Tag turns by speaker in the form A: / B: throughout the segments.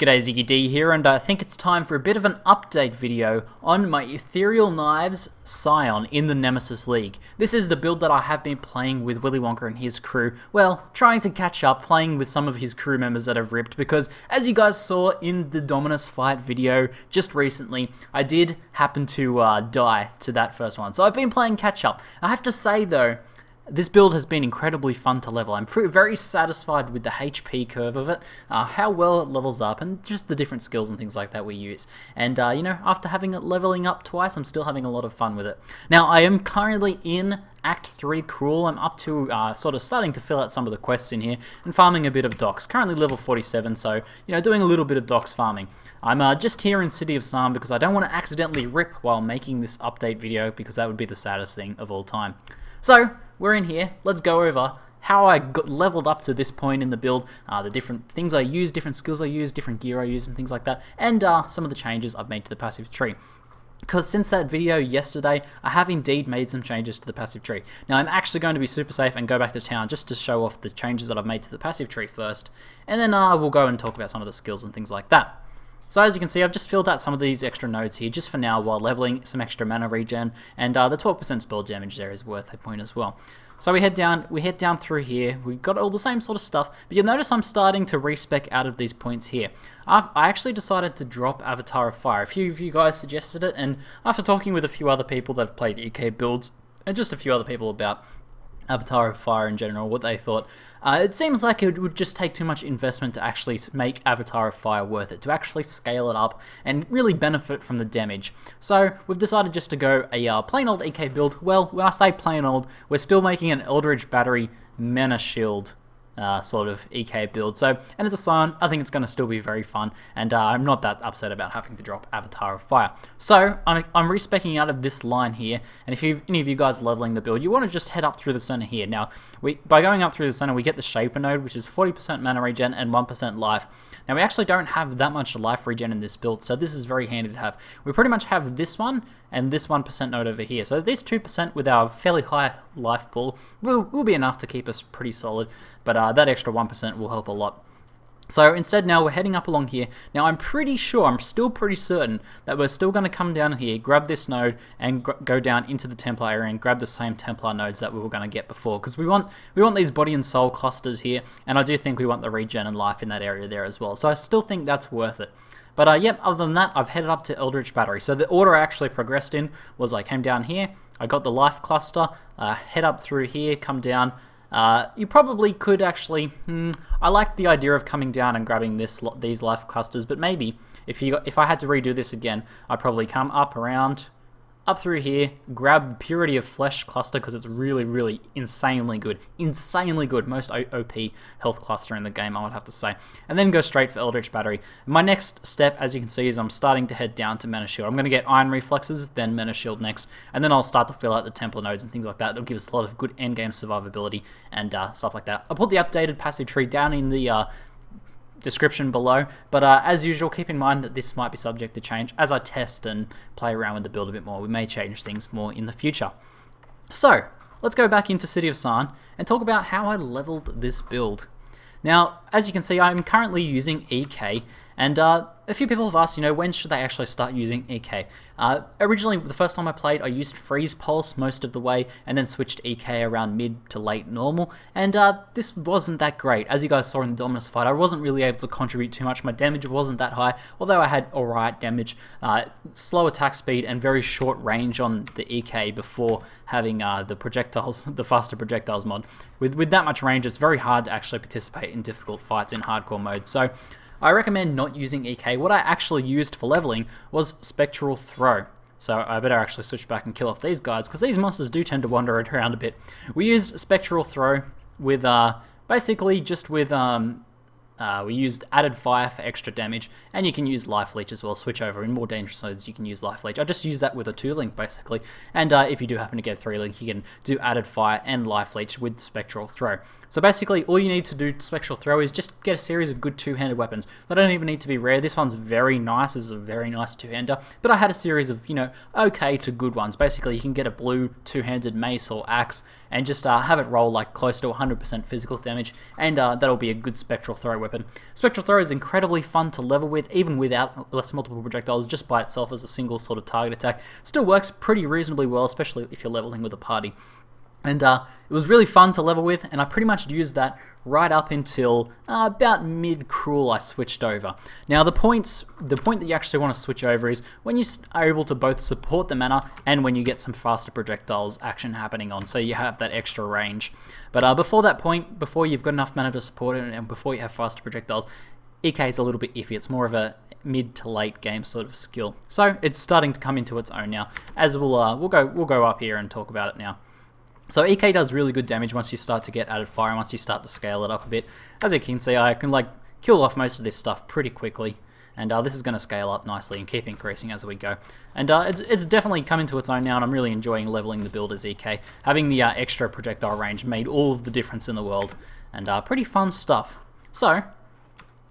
A: G'day, ZiggyD here, and I think it's time for a bit of an update video on my Ethereal Knives Scion in the Nemesis League. This is the build that I have been playing with Willy Wonka and his crew, well, trying to catch up, playing with some of his crew members that have ripped, because as you guys saw in the Dominus fight video just recently, I did happen to die to that first one, so I've been playing catch up. I have to say though, this build has been incredibly fun to level. I'm very satisfied with the HP curve of it, how well it levels up, and just the different skills and things like that we use. And, you know, after having it leveling up twice, I'm still having a lot of fun with it. Now, I am currently in Act 3 Cruel. I'm up to sort of starting to fill out some of the quests in here and farming a bit of docks. Currently level 47, so, you know, doing a little bit of docks farming. I'm just here in City of Psalm because I don't want to accidentally rip while making this update video, because that would be the saddest thing of all time. So, we're in here, let's go over how I got leveled up to this point in the build, the different things I use, different skills I use, different gear I use, and things like that, and some of the changes I've made to the passive tree. Because since that video yesterday, I have indeed made some changes to the passive tree. Now, I'm actually going to be super safe and go back to town just to show off the changes that I've made to the passive tree first, and then we'll go and talk about some of the skills and things like that. So as you can see, I've just filled out some of these extra nodes here just for now while leveling some extra mana regen, and the 12% spell damage there is worth a point as well. So we head down through here, we've got all the same sort of stuff, but you'll notice I'm starting to respec out of these points here. I actually decided to drop Avatar of Fire. A few of you guys suggested it, and after talking with a few other people that have played EK builds, and just a few other people about Avatar of Fire in general, what they thought. It seems like it would just take too much investment to actually make Avatar of Fire worth it, to actually scale it up and really benefit from the damage. So we've decided just to go a plain old EK build. Well, when I say plain old, we're still making an Eldritch Battery Mana Shield sort of EK build. So, and it's a Scion. I think it's going to still be very fun, and I'm not that upset about having to drop Avatar of Fire. So I'm respecking out of this line here, and if any of you guys are leveling the build, you want to just head up through the center here. Now, by going up through the center, we get the Shaper node, which is 40% mana regen and 1% life. Now, we actually don't have that much life regen in this build, so this is very handy to have. We pretty much have this one and this 1% node over here. So this 2% with our fairly high life pool will be enough to keep us pretty solid, but that extra 1% will help a lot. So instead now we're heading up along here. Now I'm pretty sure, I'm still pretty certain that we're still going to come down here, grab this node, and go down into the Templar area and grab the same Templar nodes that we were going to get before. Because we want these body and soul clusters here, and I do think we want the regen and life in that area there as well. So I still think that's worth it. But yep, other than that, I've headed up to Eldritch Battery. So the order I actually progressed in was I came down here, I got the life cluster, head up through here, come down. You probably could actually, I like the idea of coming down and grabbing these life clusters, but maybe if I had to redo this again, I'd probably come up around, up through here, grab the Purity of Flesh cluster because it's really, really insanely good, most OP health cluster in the game, I would have to say, and then go straight for Eldritch Battery. My next step, as you can see, is I'm starting to head down to Mana Shield. I'm going to get Iron Reflexes, then Mana Shield next, and then I'll start to fill out the Templar nodes and things like that. That'll give us a lot of good endgame survivability and stuff like that. I'll put the updated passive tree down in the description below, but as usual, keep in mind that this might be subject to change as I test and play around with the build a bit more. We may change things more in the future. So let's go back into City of Psalm and talk about how I leveled this build. Now, as you can see, I'm currently using EK, and a few people have asked, you know, when should they actually start using EK? Originally, the first time I played, I used Freeze Pulse most of the way, and then switched EK around mid to late normal, and this wasn't that great. As you guys saw in the Dominus fight, I wasn't really able to contribute too much. My damage wasn't that high, although I had alright damage, slow attack speed, and very short range on the EK before having the projectiles, the faster projectiles mod. With that much range, it's very hard to actually participate in difficult fights in hardcore mode, so I recommend not using EK. What I actually used for leveling was Spectral Throw. So I better actually switch back and kill off these guys, because these monsters do tend to wander around a bit. We used Spectral Throw with, basically just with, we used Added Fire for extra damage, and you can use Life Leech as well. Switch over in more dangerous modes, you can use Life Leech. I just use that with a 2-link basically, and if you do happen to get a 3-link, you can do Added Fire and Life Leech with Spectral Throw. So basically, all you need to do to Spectral Throw is just get a series of good two-handed weapons. They don't even need to be rare. This one's very nice. It's a very nice two-hander. But I had a series of, you know, okay to good ones. Basically, you can get a blue two-handed mace or axe, and just have it roll like close to 100% physical damage, and that'll be a good spectral throw weapon. Spectral throw is incredibly fun to level with, even without less multiple projectiles, just by itself as a single sort of target attack. Still works pretty reasonably well, especially if you're leveling with a party. And it was really fun to level with, and I pretty much used that right up until about mid-cruel I switched over. Now the point that you actually want to switch over is when you are able to both support the mana and when you get some faster projectiles action happening on, so you have that extra range. But before that point, before you've got enough mana to support it and before you have faster projectiles, EK is a little bit iffy. It's more of a mid to late game sort of skill. So it's starting to come into its own now, as we'll go up here and talk about it now. So EK does really good damage once you start to get added fire, and once you start to scale it up a bit. As you can see, I can like kill off most of this stuff pretty quickly, and this is going to scale up nicely and keep increasing as we go. And it's definitely come into its own now, and I'm really enjoying leveling the build as EK. Having the extra projectile range made all of the difference in the world, and pretty fun stuff. So,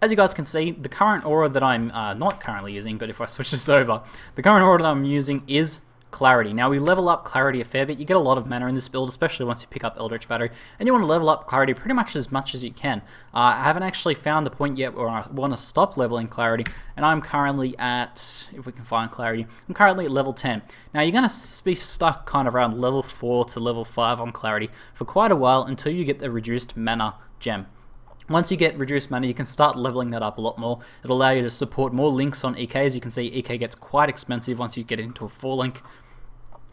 A: as you guys can see, the current aura that I'm not currently using, but if I switch this over, the current aura that I'm using is Clarity. Now we level up Clarity a fair bit. You get a lot of mana in this build, especially once you pick up Eldritch Battery, and you want to level up Clarity pretty much as you can. I haven't actually found the point yet where I want to stop leveling Clarity, and I'm currently at, if we can find Clarity, I'm currently at level 10. Now you're going to be stuck kind of around level 4 to level 5 on Clarity for quite a while until you get the reduced mana gem. Once you get reduced mana, you can start leveling that up a lot more. It'll allow you to support more links on EK. As you can see, EK gets quite expensive once you get into a 4-link.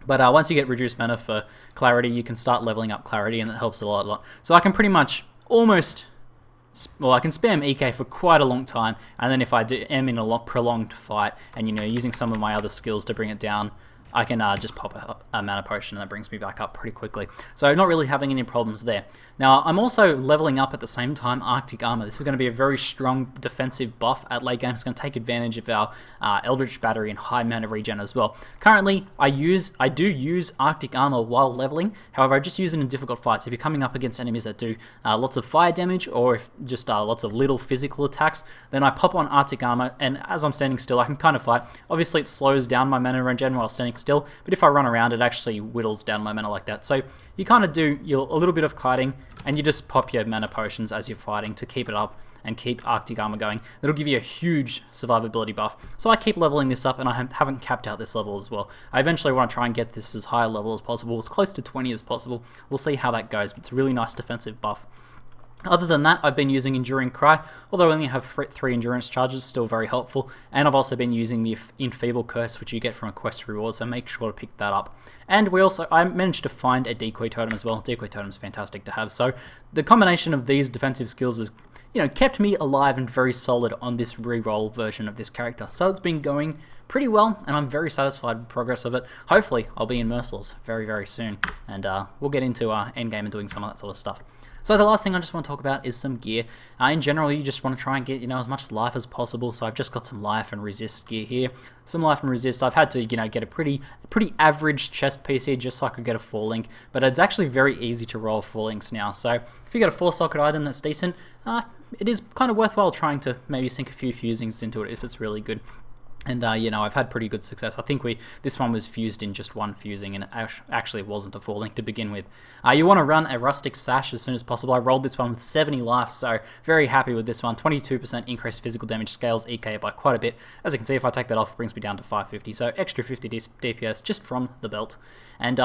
A: But once you get reduced mana for Clarity, you can start leveling up Clarity, and it helps a lot. So I can pretty much almost, well, I can spam EK for quite a long time, and then if I am in a prolonged fight, and using some of my other skills to bring it down, I can just pop a mana potion and that brings me back up pretty quickly. So not really having any problems there. Now I'm also leveling up at the same time Arctic Armor. This is going to be a very strong defensive buff at late game. It's going to take advantage of our Eldritch Battery and high mana regen as well. Currently I do use Arctic Armor while leveling. However, I just use it in difficult fights. If you're coming up against enemies that do lots of fire damage, or if just lots of little physical attacks, then I pop on Arctic Armor, and as I'm standing still I can kind of fight. Obviously it slows down my mana regen while standing still, but if I run around it actually whittles down my mana like that. So you kind of do a little bit of kiting, and you just pop your mana potions as you're fighting to keep it up and keep Arctic Armor going. It'll give you a huge survivability buff. So I keep leveling this up, and I haven't capped out this level as well. I eventually want to try and get this as high a level as possible, as close to 20 as possible. We'll see how that goes, but it's a really nice defensive buff. Other than that, I've been using Enduring Cry, although I only have 3 endurance charges, still very helpful. And I've also been using the Enfeeble Curse, which you get from a quest reward, so make sure to pick that up. And I managed to find a Decoy Totem as well. Decoy Totem is fantastic to have. So the combination of these defensive skills has, kept me alive and very solid on this reroll version of this character. So it's been going pretty well, and I'm very satisfied with the progress of it. Hopefully, I'll be in Merciless very, very soon, and we'll get into endgame and doing some of that sort of stuff. So the last thing I just want to talk about is some gear. In general, you just want to try and get, as much life as possible. So I've just got some life and resist gear here. Some life and resist. I've had to, get a pretty average chest piece here just so I could get a 4-link. But it's actually very easy to roll 4-links now. So if you get a 4-socket item that's decent, it is kind of worthwhile trying to maybe sink a few fusings into it if it's really good. And, I've had pretty good success. I think this one was fused in just 1 fusing, and it actually wasn't a 4-link to begin with. You want to run a Rustic Sash as soon as possible. I rolled this one with 70 life, so very happy with this one. 22% increased physical damage, scales EK by quite a bit. As you can see, if I take that off, it brings me down to 550, so extra 50 DPS just from the belt. And,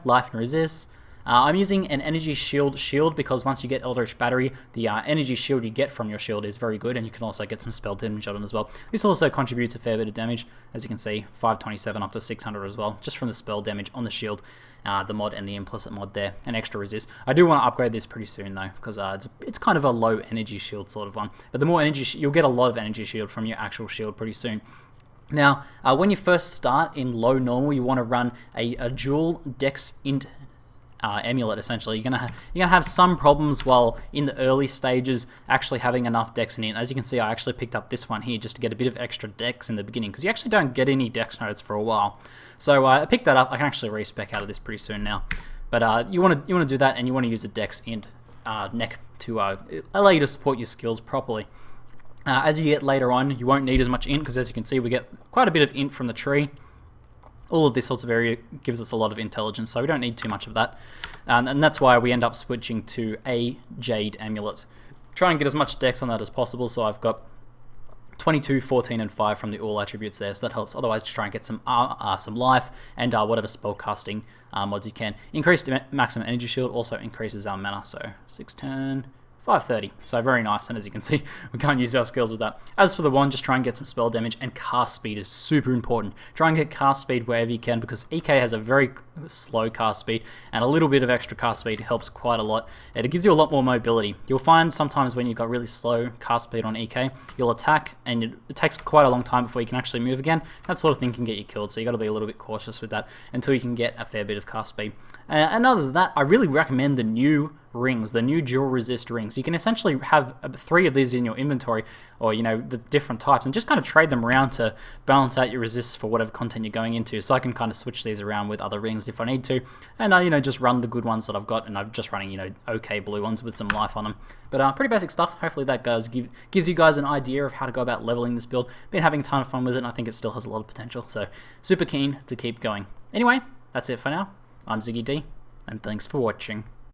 A: life and resist. I'm using an energy shield because once you get Eldritch Battery, the energy shield you get from your shield is very good, and you can also get some spell damage on them as well. This also contributes a fair bit of damage, as you can see, 527 up to 600 as well, just from the spell damage on the shield, the mod and the implicit mod there, and extra resist. I do want to upgrade this pretty soon though, because it's kind of a low energy shield sort of one, but the more energy, you'll get a lot of energy shield from your actual shield pretty soon. Now, when you first start in low normal, you want to run a dual dex int amulet. Essentially, you're gonna have some problems while in the early stages actually having enough dex in it. As you can see, I actually picked up this one here just to get a bit of extra dex in the beginning, because you actually don't get any dex nodes for a while. So I picked that up. I can actually respec out of this pretty soon now. But you want to do that, and you want to use a dex int neck to allow you to support your skills properly. As you get later on, you won't need as much int, because as you can see, we get quite a bit of int from the tree. All of this sorts of area gives us a lot of intelligence, so we don't need too much of that. And that's why we end up switching to a Jade Amulet. Try and get as much dex on that as possible, so I've got 22, 14, and 5 from the all attributes there, so that helps. Otherwise, just try and get some life and whatever spell casting mods you can. Increased maximum energy shield also increases our mana, so 610, 530. So very nice, and as you can see, we can't use our skills with that. As for the wand, just try and get some spell damage, and cast speed is super important. Try and get cast speed wherever you can, because EK has a very slow cast speed, and a little bit of extra cast speed helps quite a lot. And it gives you a lot more mobility. You'll find sometimes when you've got really slow cast speed on EK, you'll attack, and it takes quite a long time before you can actually move again. That sort of thing can get you killed, so you got to be a little bit cautious with that until you can get a fair bit of cast speed. And other than that, I really recommend the new rings, the new dual resist rings. You can essentially have 3 of these in your inventory, or the different types, and just kind of trade them around to balance out your resists for whatever content you're going into. So I can kind of switch these around with other rings if I need to, and just run the good ones that I've got, and I'm just running okay blue ones with some life on them. But pretty basic stuff. Hopefully that gives you guys an idea of how to go about leveling this build. Been having a ton of fun with it, and I think it still has a lot of potential, so super keen to keep going. Anyway, that's it for now. I'm ZiggyD, and thanks for watching.